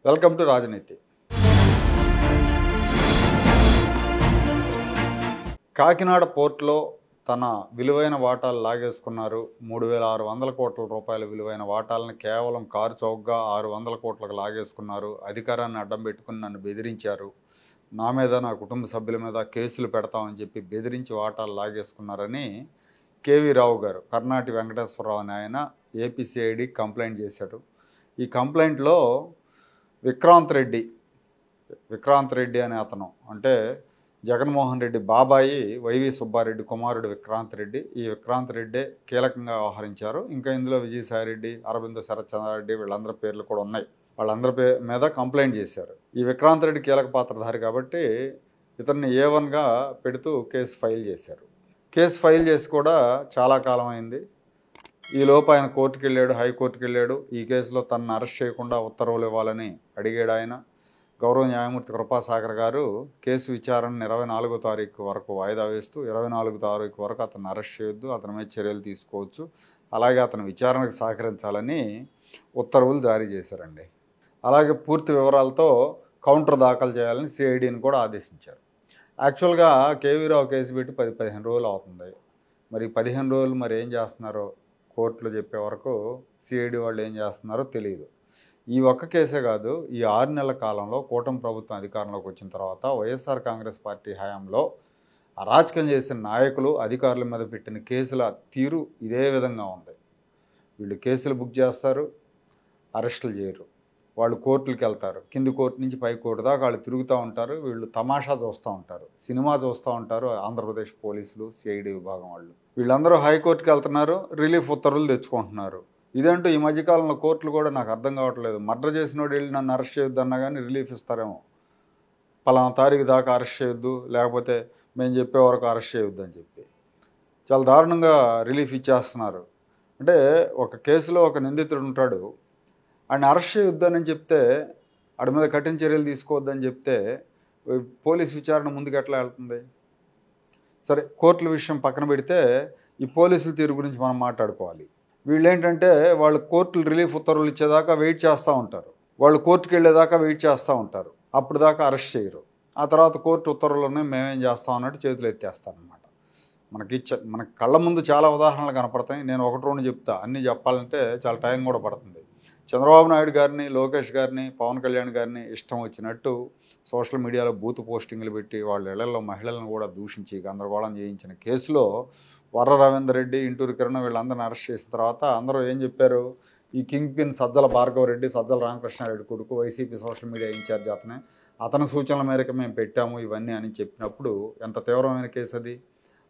Welcome to రాజనీతి. కాకినాడ పోర్టులో తన విలువైన వాటాలు లాగేసుకున్నారు. 3,600 కోట్ల రూపాయల విలువైన వాటాలను కేవలం కారు చౌకగా 600 కోట్లకు లాగేసుకున్నారు. అధికారాన్ని అడ్డం పెట్టుకుని నన్ను బెదిరించారు. నా మీద, నా కుటుంబ సభ్యుల మీద కేసులు పెడతామని చెప్పి బెదిరించి వాటాలు లాగేసుకున్నారని కేవీ రావు గారు, కర్ణాటి వెంకటేశ్వరరావు అని ఆయన ఏపీసీఐడి కంప్లైంట్ చేశారు. ఈ కంప్లైంట్లో విక్రాంత్ రెడ్డి అనే అతను, అంటే జగన్మోహన్ రెడ్డి బాబాయి వైవి సుబ్బారెడ్డి కుమారుడు విక్రాంత్ రెడ్డి, ఈ విక్రాంత్ రెడ్డే కీలకంగా వ్యవహరించారు. ఇంకా ఇందులో విజయసాయిరెడ్డి, అరవింద్ శరత్చంద్రారెడ్డి వీళ్ళందరి పేర్లు కూడా ఉన్నాయి. వాళ్ళందరి మీద కంప్లైంట్ చేశారు. ఈ విక్రాంత్ రెడ్డి కీలక పాత్రధారి కాబట్టి ఇతన్ని A1గా పెడుతూ కేసు ఫైల్ చేశారు. కేసు ఫైల్ చేసి కూడా చాలా కాలం అయింది. ఈలోపు ఆయన కోర్టుకు వెళ్ళాడు, హైకోర్టుకు వెళ్ళాడు. ఈ కేసులో తనను అరెస్ట్ చేయకుండా ఉత్తర్వులు ఇవ్వాలని అడిగాడు ఆయన. గౌరవ న్యాయమూర్తి కృపాసాగర్ గారు కేసు విచారణను 24వ తారీఖు వరకు వాయిదా వేస్తూ 24వ తారీఖు వరకు అతను అరెస్ట్ చేయొద్దు, అతని మీద చర్యలు తీసుకోవచ్చు, అలాగే అతను విచారణకు సహకరించాలని ఉత్తర్వులు జారీ చేశారండి. అలాగే పూర్తి వివరాలతో కౌంటర్ దాఖలు చేయాలని సిఐడిని కూడా ఆదేశించారు. యాక్చువల్గా కేవీరావు కేసు పెట్టి 10-15 రోజులు అవుతుంది. మరి 15 రోజులు మరి ఏం చేస్తున్నారో కోర్టులో చెప్పే వరకు సిఐడి వాళ్ళు ఏం చేస్తున్నారో తెలియదు. ఈ ఒక్క కేసే కాదు, ఈ 6 నెలల కాలంలో కూటమి ప్రభుత్వం అధికారంలోకి వచ్చిన తర్వాత వైఎస్ఆర్ కాంగ్రెస్ పార్టీ హయాంలో అరాచకం చేసిన నాయకులు, అధికారుల మీద పెట్టిన కేసుల తీరు ఇదే విధంగా ఉంది. వీళ్ళు కేసులు బుక్ చేస్తారు, అరెస్టులు చేయరు. వాళ్ళు కోర్టులకు వెళ్తారు, కింది కోర్టు నుంచి పై కోర్టు దాకా వాళ్ళు తిరుగుతూ ఉంటారు. వీళ్ళు తమాషా చూస్తూ ఉంటారు, సినిమా చూస్తూ ఉంటారు. ఆంధ్రప్రదేశ్ పోలీసులు, సిఐడి విభాగం వాళ్ళు వీళ్ళందరూ హైకోర్టుకి వెళ్తున్నారు, రిలీఫ్ ఉత్తర్వులు తెచ్చుకుంటున్నారు. ఇదంటూ ఈ మధ్యకాలంలో కోర్టులు కూడా నాకు అర్థం కావట్లేదు. మర్డర్ చేసినోడు వెళ్ళి నన్ను అరెస్ట్ చేయొద్దు అన్నా కానీ రిలీఫ్ ఇస్తారేమో. పలానా తారీఖు దాకా అరెస్ట్ చేయొద్దు, లేకపోతే మేము చెప్పే వరకు అరెస్ట్ చేయొద్దు అని చెప్పి చాలా దారుణంగా రిలీఫ్ ఇచ్చేస్తున్నారు. అంటే ఒక కేసులో ఒక నిందితుడు ఉంటాడు, ఆయన అరెస్ట్ చేయొద్దని చెప్తే, వాడి మీద కఠిన చర్యలు తీసుకోవద్దని చెప్తే పోలీస్ విచారణ ముందుకు ఎట్లా వెళ్తుంది? సరే, కోర్టుల విషయం పక్కన పెడితే ఈ పోలీసుల తీరు గురించి మనం మాట్లాడుకోవాలి. వీళ్ళు ఏంటంటే వాళ్ళు కోర్టులు రిలీఫ్ ఉత్తర్వులు ఇచ్చేదాకా వెయిట్ చేస్తూ ఉంటారు, వాళ్ళు కోర్టుకు వెళ్ళేదాకా వెయిట్ చేస్తూ ఉంటారు, అప్పుడు దాకా అరెస్ట్ చేయరు. ఆ తర్వాత కోర్టు ఉత్తర్వులను మేమేం చేస్తాం అన్నట్టు చేతులు ఎత్తేస్తారనమాట. మన కళ్ళ ముందు చాలా ఉదాహరణలు కనపడతాయి. నేను 1-2 చెప్తా, అన్నీ చెప్పాలంటే చాలా టైం కూడా పడుతుంది. చంద్రబాబు నాయుడు గారిని, లోకేష్ గారిని, పవన్ కళ్యాణ్ గారిని ఇష్టం వచ్చినట్టు సోషల్ మీడియాలో బూత్ పోస్టింగ్లు పెట్టి వాళ్ళ ఇళ్లలో మహిళలను కూడా దూషించి గందరగోళం చేయించిన కేసులో వర్ర రవీందర్ రెడ్డి, ఇంటూరు కిరణ్ వీళ్ళందరిని అరెస్ట్ చేసిన తర్వాత అందరూ ఏం చెప్పారు? ఈ కింగ్ పిన్ సజ్జల భార్గవరెడ్డి, సజ్జల రామకృష్ణారెడ్డి కొడుకు, వైసీపీ సోషల్ మీడియా ఇన్ఛార్జ్ అతని సూచనల మేరకు మేము పెట్టాము ఇవన్నీ అని చెప్పినప్పుడు ఎంత తీవ్రమైన కేసు అది.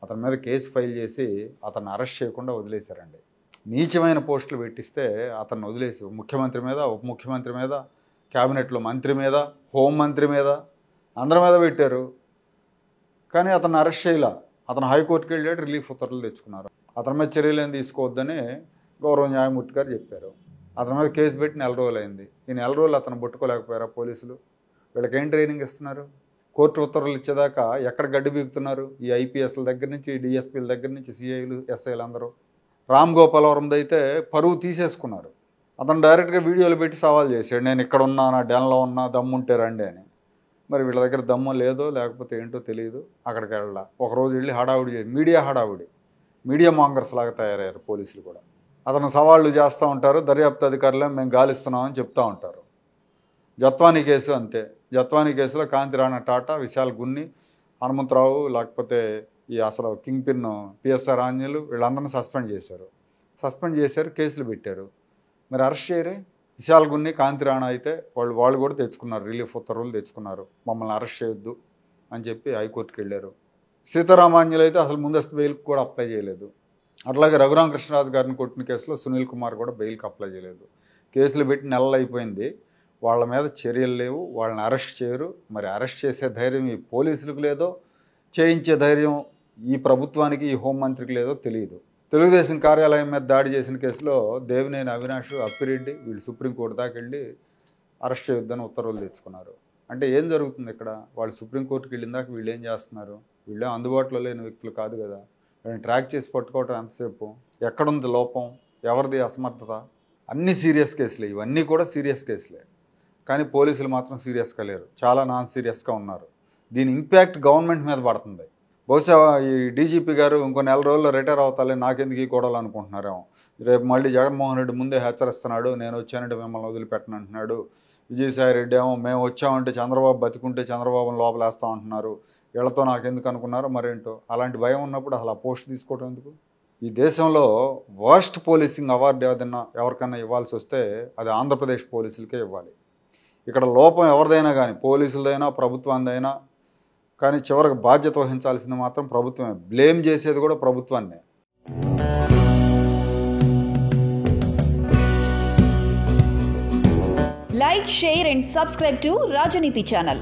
అతని మీద కేసు ఫైల్ చేసి అతన్ని అరెస్ట్ చేయకుండా వదిలేశారండి. నీచమైన పోస్టులు పెట్టిస్తే అతన్ని వదిలేసి ముఖ్యమంత్రి మీద, ఉప ముఖ్యమంత్రి మీద, క్యాబినెట్లో మంత్రి మీద, హోంమంత్రి మీద, అందరి మీద పెట్టారు. కానీ అతన్ని అరెస్ట్ చేయలా. అతను హైకోర్టుకి వెళ్ళాడు, రిలీఫ్ ఉత్తర్వులు తెచ్చుకున్నారు. అతని మీద చర్యలు ఏం తీసుకోవద్దని గౌరవ న్యాయమూర్తి గారు చెప్పారు. అతని మీద కేసు పెట్టి 4 రోజులు అయింది. ఈ 4 రోజులు అతను పట్టుకోలేకపోయారా పోలీసులు? వీళ్ళకి ఏం ట్రైనింగ్ ఇస్తున్నారు? కోర్టు ఉత్తర్వులు ఇచ్చేదాకా ఎక్కడ గడ్డి బీగుతున్నారు? ఈ ఐపీఎస్ల దగ్గర నుంచి, డిఎస్పీల దగ్గర నుంచి, సిఐలు, ఎస్ఐలు అందరూ. రామ్ గోపాలవరంది అయితే పరువు తీసేసుకున్నారు. అతను డైరెక్ట్గా వీడియోలు పెట్టి సవాల్ చేశాడు, నేను ఇక్కడ ఉన్నా, నా డెన్లో ఉన్నా, దమ్ముంటే రండి అని. మరి వీళ్ళ దగ్గర దమ్ము లేదో లేకపోతే ఏంటో తెలియదు. అక్కడికి వెళ్ళా ఒకరోజు వెళ్ళి హడావుడి చేసి మీడియా మాంగర్స్ లాగా తయారయ్యారు పోలీసులు కూడా. అతను సవాళ్ళు చేస్తూ ఉంటారు, దర్యాప్తు అధికారులే మేము గాలిస్తున్నామని చెప్తూ ఉంటారు. జత్వానీ కేసు అంతే. జత్వానీ కేసులో కాంతిరాణ టాటా, విశాల్ గున్ని, హనుమంతరావు, లేకపోతే ఈ అసలు కింగ్ పిన్ పిఎస్ఆర్ ఆంజనేయులు వీళ్ళందరినీ సస్పెండ్ చేశారు, కేసులు పెట్టారు. మరి అరెస్ట్ చేయరే? విశాల్ గున్ని, కాంతిరాణ అయితే వాళ్ళు కూడా తెచ్చుకున్నారు, రిలీఫ్ ఉత్తర్వులు తెచ్చుకున్నారు, మమ్మల్ని అరెస్ట్ చేయొద్దు అని చెప్పి హైకోర్టుకి వెళ్ళారు. సీతారామాంజనేయులు అయితే అసలు ముందస్తు బెయిల్కి కూడా అప్లై చేయలేదు. అట్లాగే రఘురామకృష్ణరాజు గారిని కొట్టిన కేసులో సునీల్ కుమార్ కూడా బెయిల్కి అప్లై చేయలేదు. కేసులు పెట్టి నెలలు అయిపోయింది, వాళ్ళ మీద చర్యలు లేవు, వాళ్ళని అరెస్ట్ చేయరు. మరి అరెస్ట్ చేసే ధైర్యం ఈ పోలీసులకు లేదో, చేయించే ధైర్యం ఈ ప్రభుత్వానికి, ఈ హోంమంత్రికి లేదో తెలియదు. తెలుగుదేశం కార్యాలయం మీద దాడి చేసిన కేసులో దేవినేని అవినాష్, అప్పిరెడ్డి వీళ్ళు సుప్రీంకోర్టు దాకా వెళ్ళి అరెస్ట్ చేయొద్దని ఉత్తర్వులు తెచ్చుకున్నారు. అంటే ఏం జరుగుతుంది ఇక్కడ? వాళ్ళు సుప్రీంకోర్టుకి వెళ్ళిన దాకా వీళ్ళు ఏం చేస్తున్నారు? వీళ్ళే అందుబాటులో లేని వ్యక్తులు కాదు కదా. వీళ్ళని ట్రాక్ చేసి పట్టుకోవటం ఎంతసేపు? ఎక్కడుంది లోపం? ఎవరిది అసమర్థత? అన్ని సీరియస్ కేసులే, ఇవన్నీ కూడా సీరియస్ కేసులే. కానీ పోలీసులు మాత్రం సీరియస్గా లేరు, చాలా నాన్ సీరియస్గా ఉన్నారు. దీని ఇంపాక్ట్ గవర్నమెంట్ మీద పడుతుంది. బహుశా ఈ డీజీపీ గారు ఇంకో నెల రోజుల్లో రిటైర్ అవుతాలే, నాకెందుకు ఈ గొడవలు అనుకుంటున్నారేమో. రేపు మళ్ళీ జగన్మోహన్ రెడ్డి ముందే హెచ్చరిస్తున్నాడు, నేను వచ్చానంటే మిమ్మల్ని వదిలిపెట్టను అంటున్నాడు. విజయసాయి రెడ్డి ఏమో మేము వచ్చామంటే చంద్రబాబు బతికుంటే చంద్రబాబును లోపలేస్తాం అంటున్నారు. వీళ్ళతో నాకెందుకు అనుకున్నారో మరేంటో. అలాంటి భయం ఉన్నప్పుడు అసలు ఆ పోస్ట్ తీసుకోవడం ఎందుకు? ఈ దేశంలో వర్స్ట్ పోలీసింగ్ అవార్డు ఏదైనా ఎవరికైనా ఇవ్వాల్సి వస్తే అది ఆంధ్రప్రదేశ్ పోలీసులకే ఇవ్వాలి. ఇక్కడ లోపం ఎవరిదైనా కానీ, పోలీసులదైనా ప్రభుత్వానిదైనా కానీ చివరికి బాధ్యత వహించాల్సింది మాత్రం ప్రభుత్వమే. బ్లేమ్ చేసేది కూడా ప్రభుత్వాన్నే. Like, share and subscribe to Rajaniti channel.